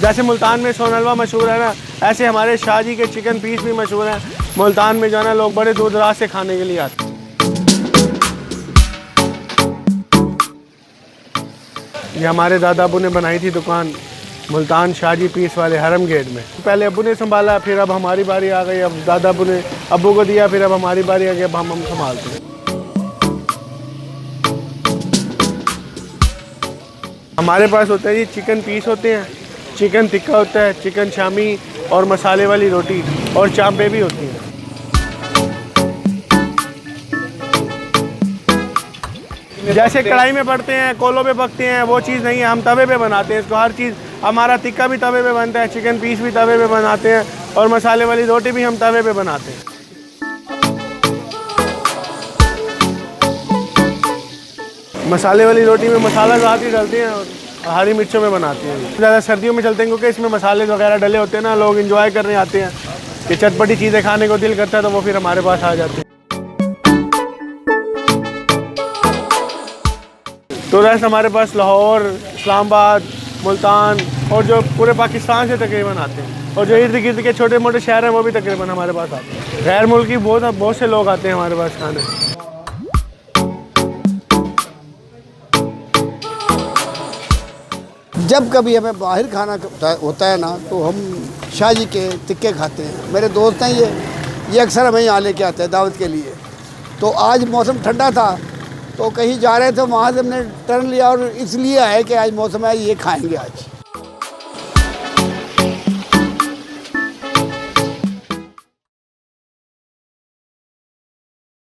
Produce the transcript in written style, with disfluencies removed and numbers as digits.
जैसे मुल्तान में सोन हलवा मशहूर है ना, ऐसे हमारे शाहजी के चिकन पीस भी मशहूर हैं। मुल्तान में जो है ना लोग बड़े दूर दराज से खाने के लिए आते हैं। ये हमारे दादा अबू ने बनाई थी दुकान मुल्तान शाहजी पीस वाले हरम गेट में। पहले अबू ने संभाला, फिर अब हमारी बारी आ गई। अब दादा अबू ने अबू को दिया, फिर अब हमारी बारी आ गई। अब हम संभालते हैं। हमारे पास होता है जी चिकन पीस होते हैं, चिकन टिक्का होता है, चिकन शामी और मसाले वाली रोटी और चांपे भी होती हैं। जैसे कढ़ाई में पड़ते हैं, कोलों पे पकते हैं, वो चीज़ नहीं है। हम तवे पे बनाते हैं इसको। हर चीज़ हमारा टिक्का भी तवे पे बनता है, चिकन पीस भी तवे पे बनाते हैं और मसाले वाली रोटी भी हम तवे पे बनाते हैं। मसाले वाली रोटी में मसाला ज़्यादा ही डालते हैं और हरी मिर्चों में बनाते हैं। ज़्यादा सर्दियों में चलते हैं क्योंकि इसमें मसाले वगैरह डले होते हैं ना, लोग इंजॉय करने आते हैं कि चटपटी चीज़ें खाने को दिल करता है तो वो फिर हमारे पास आ जाते हैं। तो वैसे हमारे पास लाहौर, इस्लामाबाद, मुल्तान और जो पूरे पाकिस्तान से तकरीबन आते हैं, और जो इर्द गिर्द के छोटे मोटे शहर हैं वो भी तकरीबन हमारे पास आते हैं। गैर मुल्की बहुत से लोग आते हैं हमारे पास खाने। जब कभी हमें बाहर खाना होता है ना, तो हम शाहजी के टिक्के खाते हैं। मेरे दोस्त हैं ये अक्सर हमें यहाँ लेके आते हैं दावत के लिए। तो आज मौसम ठंडा था तो कहीं जा रहे थे, वहाँ से हमने टर्न लिया और इसलिए आए कि आज मौसम है, ये खाएंगे आज।